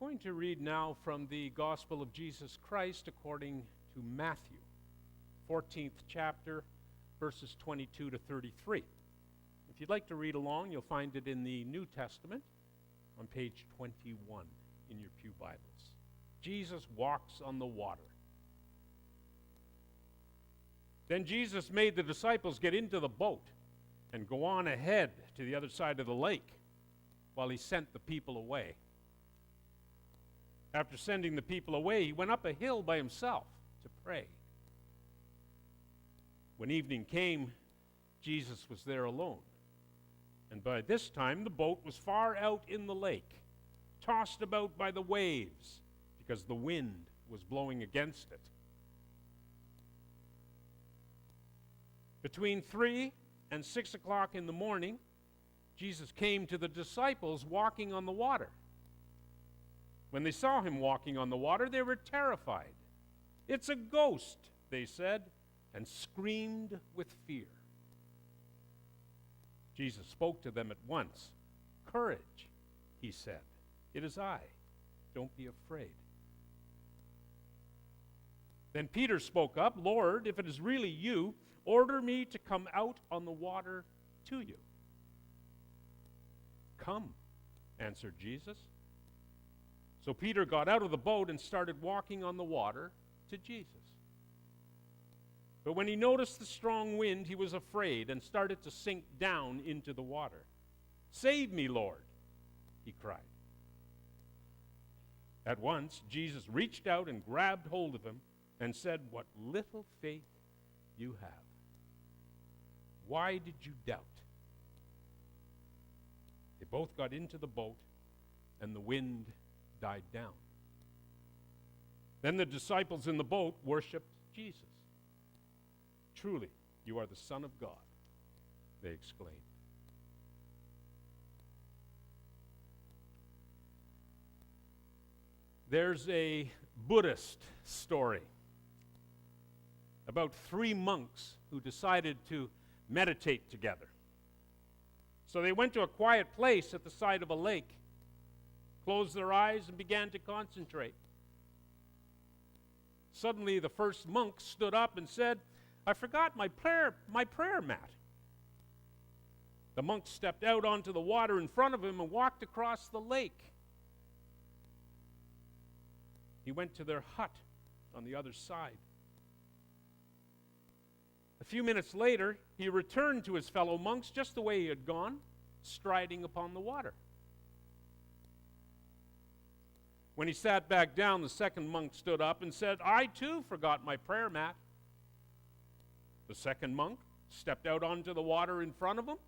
going to read now from the Gospel of Jesus Christ according to Matthew, 14th chapter, verses 22 to 33. If you'd like to read along, you'll find it in the New Testament on page 21 in your pew Bibles. Jesus walks on the water. Then Jesus made the disciples get into the boat and go on ahead to the other side of the lake while he sent the people away. After sending the people away, he went up a hill by himself to pray. When evening came, Jesus was there alone. And by this time, the boat was far out in the lake, tossed about by the waves, because the wind was blowing against it. Between 3 and 6 o'clock in the morning, Jesus came to the disciples walking on the water. When they saw him walking on the water, they were terrified. "It's a ghost," they said, and screamed with fear. Jesus spoke to them at once. "Courage," he said. "It is I. Don't be afraid." Then Peter spoke up, "Lord, if it is really you, order me to come out on the water to you." "Come," answered Jesus. So Peter got out of the boat and started walking on the water to Jesus. But when he noticed the strong wind, he was afraid and started to sink down into the water. "Save me, Lord," he cried. At once, Jesus reached out and grabbed hold of him and said, "What little faith you have. Why did you doubt?" They both got into the boat, and the wind died down. Then the disciples in the boat worshiped Jesus. "Truly, you are the Son of God," they exclaimed. There's a Buddhist story about 3 monks who decided to meditate together. So they went to a quiet place at the side of a lake, closed their eyes, and began to concentrate. Suddenly, the first monk stood up and said, "I forgot my prayer mat." The monk stepped out onto the water in front of him and walked across the lake. He went to their hut on the other side. A few minutes later, he returned to his fellow monks just the way he had gone, striding upon the water. When he sat back down, the second monk stood up and said, "I too forgot my prayer mat." The second monk stepped out onto the water in front of him,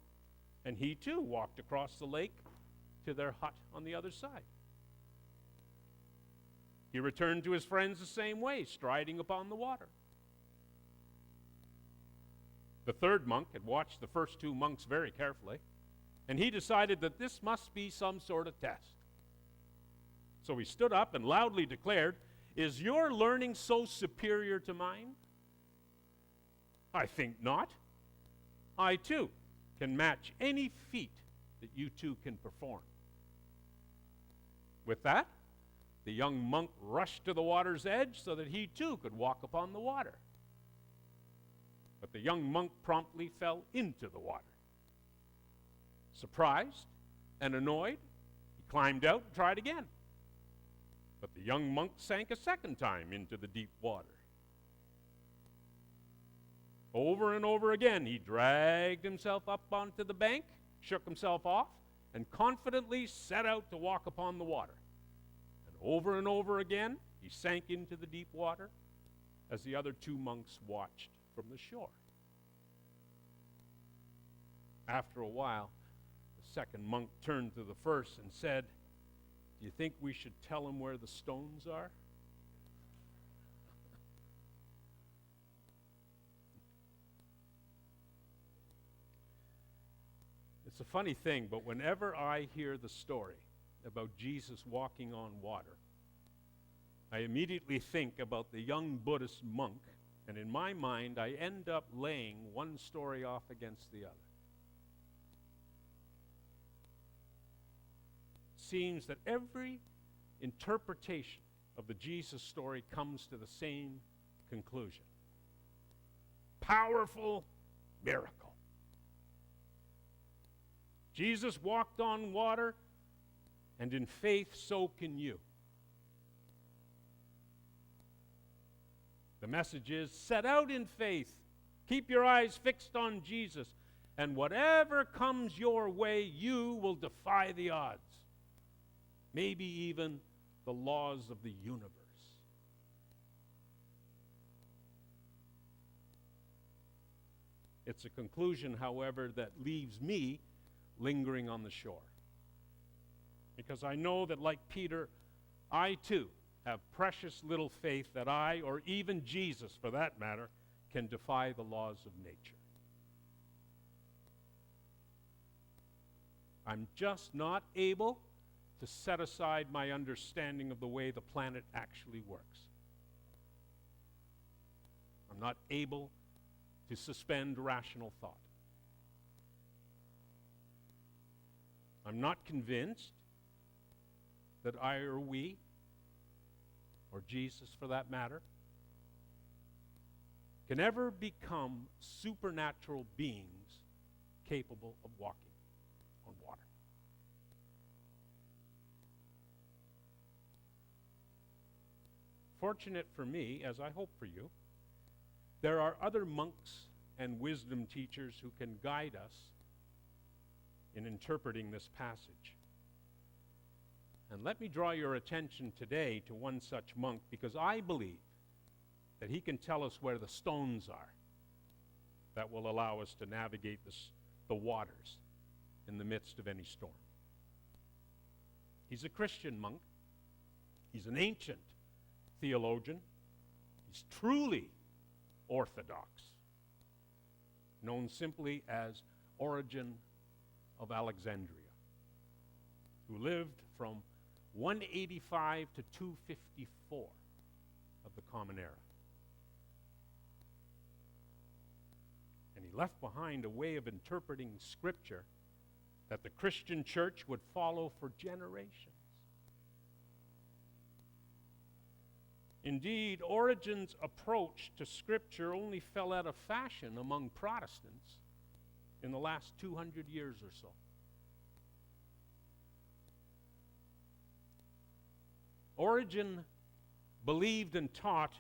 and he too walked across the lake to their hut on the other side. He returned to his friends the same way, striding upon the water. The third monk had watched the first 2 monks very carefully, and he decided that this must be some sort of test. So he stood up and loudly declared, "Is your learning so superior to mine? I think not. I too can match any feat that you two can perform." With that, the young monk rushed to the water's edge so that he too could walk upon the water. But the young monk promptly fell into the water. Surprised and annoyed, he climbed out and tried again. But the young monk sank a second time into the deep water. Over and over again, he dragged himself up onto the bank, shook himself off, and confidently set out to walk upon the water. And over again, he sank into the deep water as the other 2 monks watched from the shore. After a while, the second monk turned to the first and said, "Do you think we should tell him where the stones are?" It's a funny thing, but whenever I hear the story about Jesus walking on water, I immediately think about the young Buddhist monk, and in my mind, I end up laying one story off against the other. Seems that every interpretation of the Jesus story comes to the same conclusion. Powerful miracle. Jesus walked on water, and in faith, so can you. The message is, set out in faith. Keep your eyes fixed on Jesus. And whatever comes your way, you will defy the odds. Maybe even the laws of the universe. It's a conclusion, however, that leaves me lingering on the shore. Because I know that, like Peter, I too have precious little faith that I, or even Jesus for that matter, can defy the laws of nature. I'm just not able to set aside my understanding of the way the planet actually works. I'm not able to suspend rational thought. I'm not convinced that I or we, or Jesus for that matter, can ever become supernatural beings capable of walking on water. Fortunate for me, as I hope for you, there are other monks and wisdom teachers who can guide us in interpreting this passage. And let me draw your attention today to one such monk, because I believe that he can tell us where the stones are that will allow us to navigate the waters in the midst of any storm. He's a Christian monk. He's an ancient theologian. He's truly orthodox, known simply as Origen of Alexandria, who lived from 185 to 254 of the Common Era. And he left behind a way of interpreting Scripture that the Christian church would follow for generations. Indeed, Origen's approach to Scripture only fell out of fashion among Protestants in the last 200 years or so. Origen believed and taught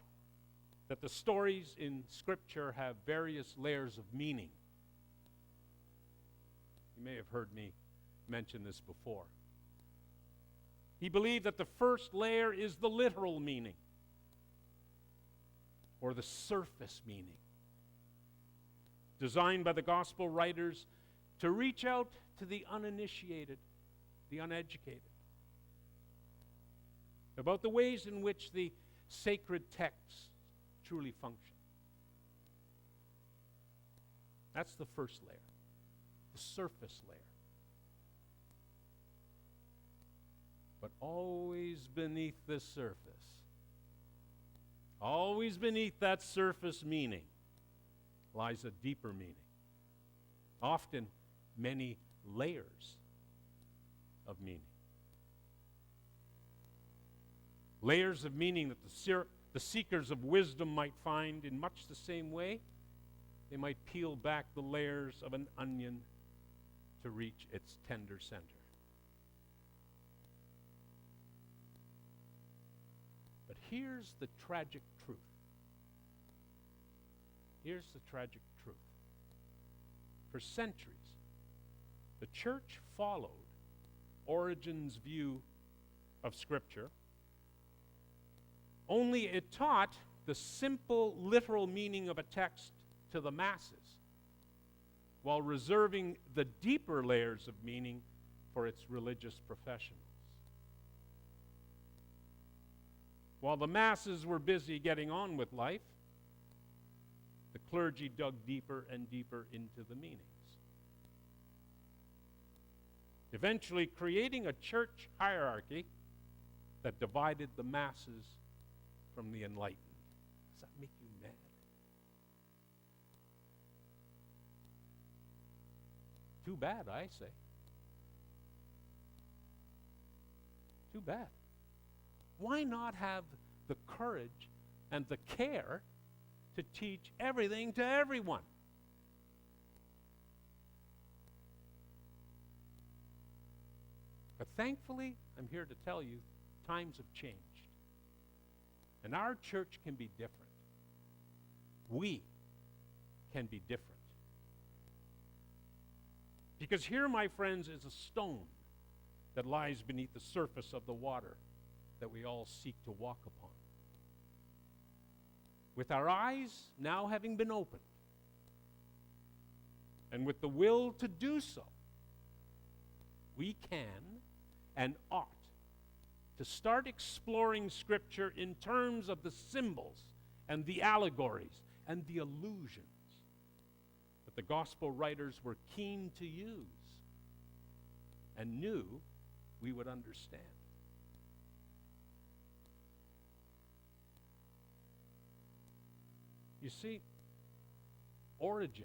that the stories in Scripture have various layers of meaning. You may have heard me mention this before. He believed that the first layer is the literal meaning, or the surface meaning, designed by the gospel writers to reach out to the uninitiated, the uneducated, about the ways in which the sacred texts truly function. That's the first layer, the surface layer. But always beneath this surface, always beneath that surface meaning, lies a deeper meaning. Often many layers of meaning. Layers of meaning that the seekers of wisdom might find in much the same way they might peel back the layers of an onion to reach its tender center. But here's the tragic truth. Here's the tragic truth. For centuries, the church followed Origen's view of Scripture, only it taught the simple literal meaning of a text to the masses, while reserving the deeper layers of meaning for its religious professionals. While the masses were busy getting on with life, the clergy dug deeper and deeper into the meanings, eventually creating a church hierarchy that divided the masses from the enlightened. Does that make you mad? Too bad, I say. Too bad. why not have the courage and the care to teach everything to everyone? But thankfully, I'm here to tell you, times have changed. And our church can be different. We can be different. Because here, my friends, is a stone that lies beneath the surface of the water that we all seek to walk upon. With our eyes now having been opened, and with the will to do so, we can and ought to start exploring Scripture in terms of the symbols and the allegories and the allusions that the gospel writers were keen to use and knew we would understand. You see, Origen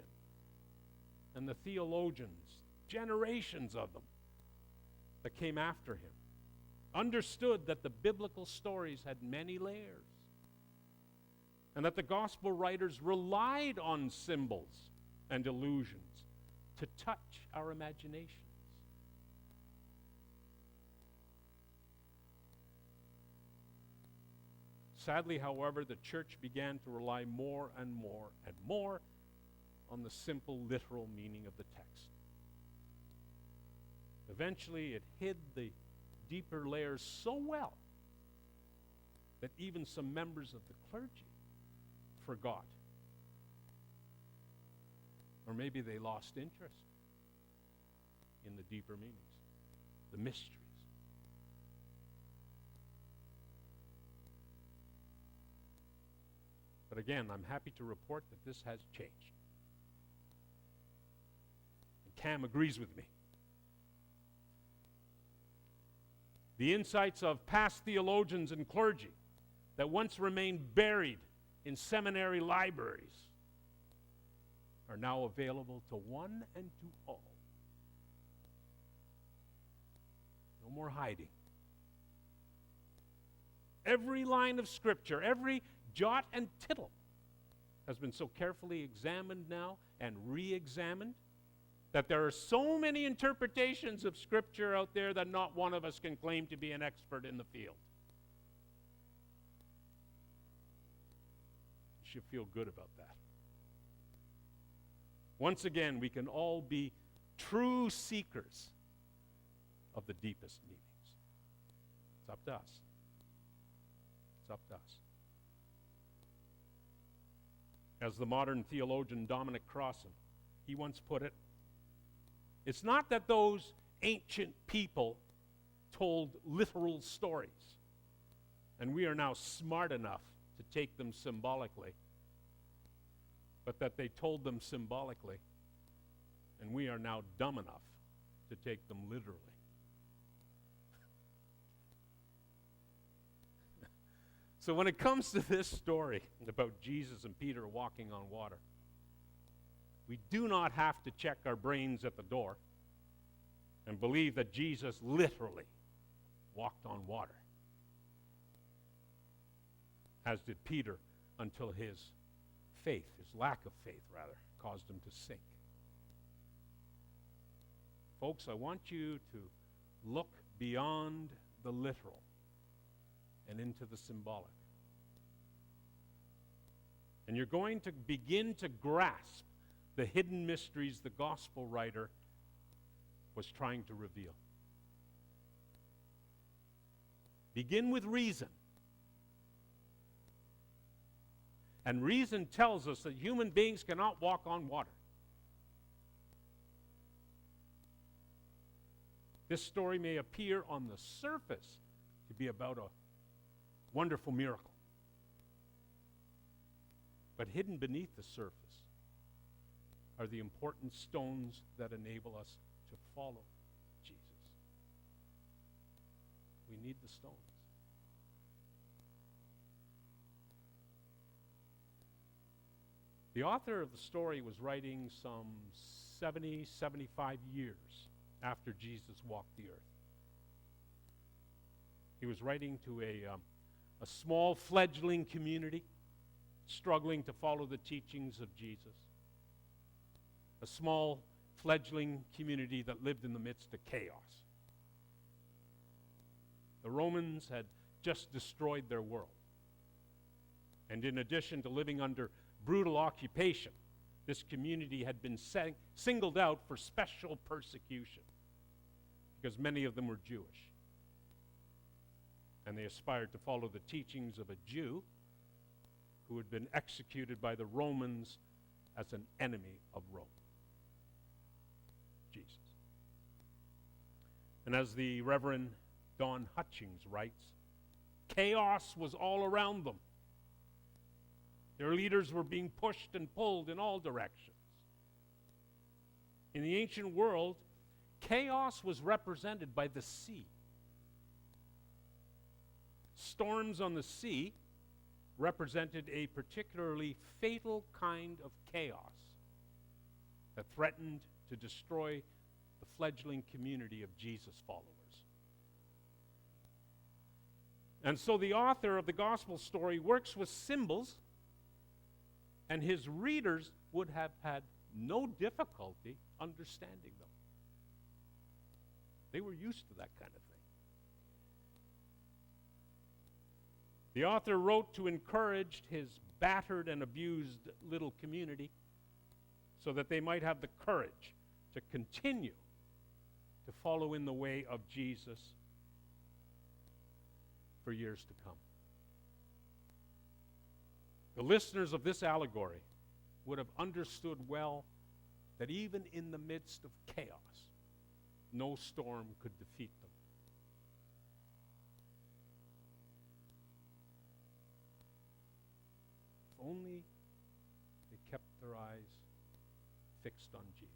and the theologians, generations of them that came after him, understood that the biblical stories had many layers, and that the gospel writers relied on symbols and illusions to touch our imaginations. Sadly, however, the church began to rely more and more and more on the simple literal meaning of the text. Eventually, it hid the deeper layers so well that even some members of the clergy forgot. Or maybe they lost interest in the deeper meanings, the mysteries. But again, I'm happy to report that this has changed. And Cam agrees with me. The insights of past theologians and clergy that once remained buried in seminary libraries are now available to one and to all. No more hiding. Every line of Scripture, every jot and tittle has been so carefully examined now and re-examined that there are so many interpretations of Scripture out there that not one of us can claim to be an expert in the field. You should feel good about that. Once again, we can all be true seekers of the deepest meanings. It's up to us. It's up to us. As the modern theologian Dominic Crossan, he once put it, it's not that those ancient people told literal stories, and we are now smart enough to take them symbolically, but that they told them symbolically, and we are now dumb enough to take them literally. So when it comes to this story about Jesus and Peter walking on water, we do not have to check our brains at the door and believe that Jesus literally walked on water, as did Peter, until his faith, his lack of faith rather, caused him to sink. Folks, I want you to look beyond the literal and into the symbolic. And you're going to begin to grasp the hidden mysteries the gospel writer was trying to reveal. Begin with reason. And reason tells us that human beings cannot walk on water. This story may appear on the surface to be about a wonderful miracle. But hidden beneath the surface are the important stones that enable us to follow Jesus. We need the stones. The author of the story was writing some 70, 75 years after Jesus walked the earth. He was writing to a small fledgling community struggling to follow the teachings of Jesus. A small fledgling community that lived in the midst of chaos. The Romans had just destroyed their world. And in addition to living under brutal occupation, this community had been singled out for special persecution because many of them were Jewish. And they aspired to follow the teachings of a Jew who had been executed by the Romans as an enemy of Rome. Jesus. And as the Reverend Don Hutchings writes, chaos was all around them. Their leaders were being pushed and pulled in all directions. In the ancient world, chaos was represented by the sea. Storms on the sea represented a particularly fatal kind of chaos that threatened to destroy the fledgling community of Jesus followers. And so the author of the gospel story works with symbols, and his readers would have had no difficulty understanding them. They were used to that kind of thing. The author wrote to encourage his battered and abused little community so that they might have the courage to continue to follow in the way of Jesus for years to come. The listeners of this allegory would have understood well that even in the midst of chaos, no storm could defeat them. If only they kept their eyes fixed on Jesus.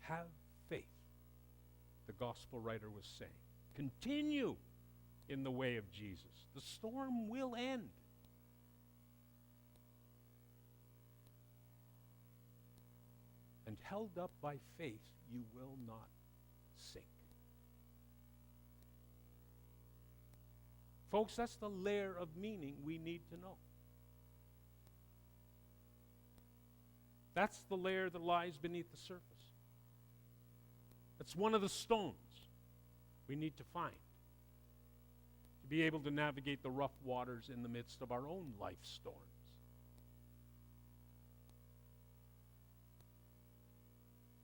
Have faith, the gospel writer was saying. Continue in the way of Jesus. The storm will end. And held up by faith, you will not sink. Folks, that's the layer of meaning we need to know. That's the layer that lies beneath the surface. That's one of the stones we need to find to be able to navigate the rough waters in the midst of our own life storms.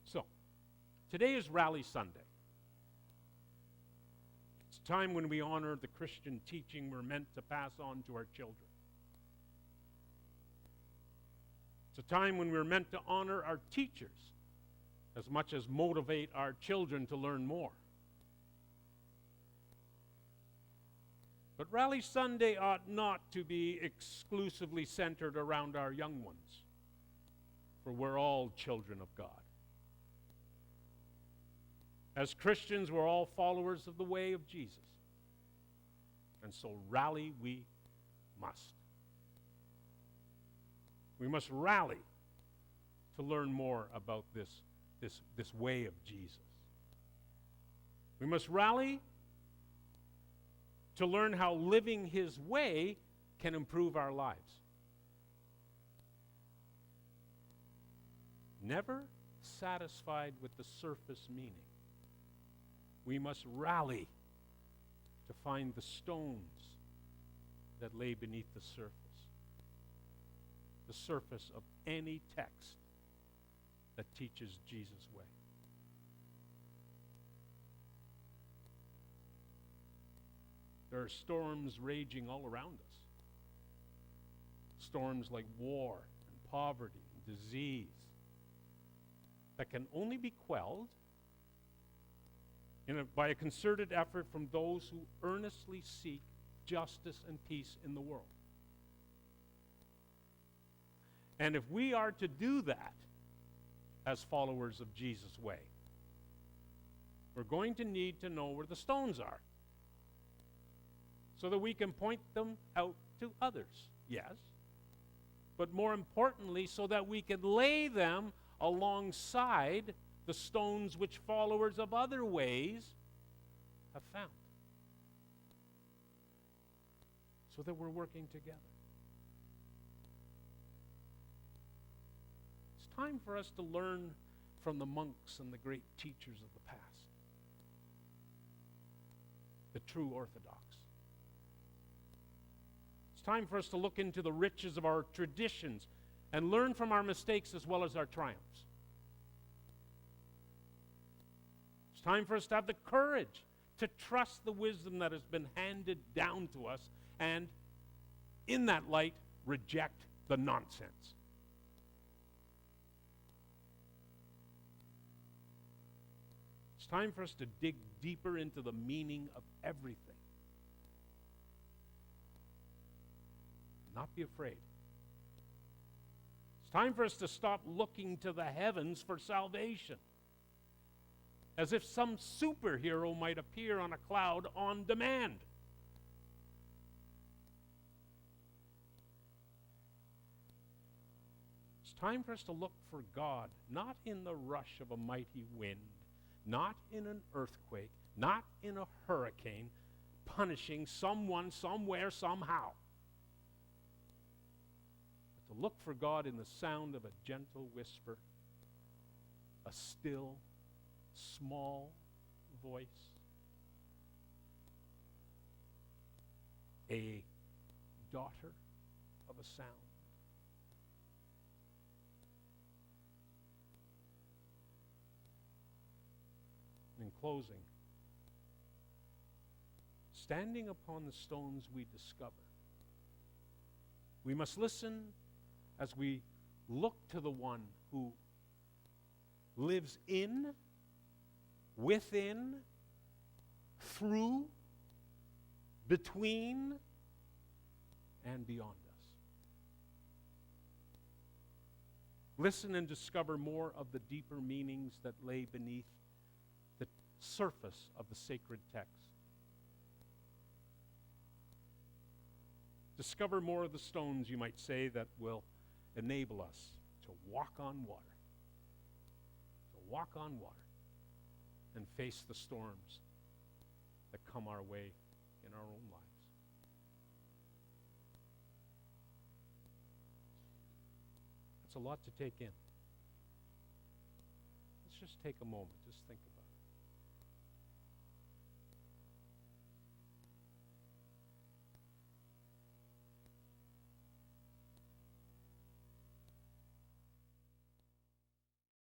So, today is Rally Sunday. It's a time when we honor the Christian teaching we're meant to pass on to our children. It's a time when we're meant to honor our teachers as much as motivate our children to learn more. But Rally Sunday ought not to be exclusively centered around our young ones, for we're all children of God. As Christians, we're all followers of the way of Jesus. And so rally we must. We must rally to learn more about this way of Jesus. We must rally to learn how living his way can improve our lives. Never satisfied with the surface meaning, we must rally to find the stones that lay beneath the surface of any text that teaches Jesus' way. There are storms raging all around us. Storms like war and poverty and disease that can only be quelled by a concerted effort from those who earnestly seek justice and peace in the world. And if we are to do that as followers of Jesus' way, we're going to need to know where the stones are so that we can point them out to others, yes, but more importantly, so that we can lay them alongside the stones which followers of other ways have found. So that we're working together. It's time for us to learn from the monks and the great teachers of the past, the true Orthodox. It's time for us to look into the riches of our traditions and learn from our mistakes as well as our triumphs. It's time for us to have the courage to trust the wisdom that has been handed down to us and, in that light, reject the nonsense. It's time for us to dig deeper into the meaning of everything. Not be afraid. It's time for us to stop looking to the heavens for salvation, as if some superhero might appear on a cloud on demand. It's time for us to look for God, not in the rush of a mighty wind, not in an earthquake, not in a hurricane, punishing someone, somewhere, somehow. But to look for God in the sound of a gentle whisper, a still, small voice, a daughter of a sound. In closing, standing upon the stones we discover, we must listen as we look to the one who lives in, within, through, between, and beyond us. Listen and discover more of the deeper meanings that lay beneath the surface of the sacred text. Discover more of the stones, you might say, that will enable us to walk on water. To walk on water and face the storms that come our way in our own lives. That's a lot to take in. Let's just take a moment, just think about it.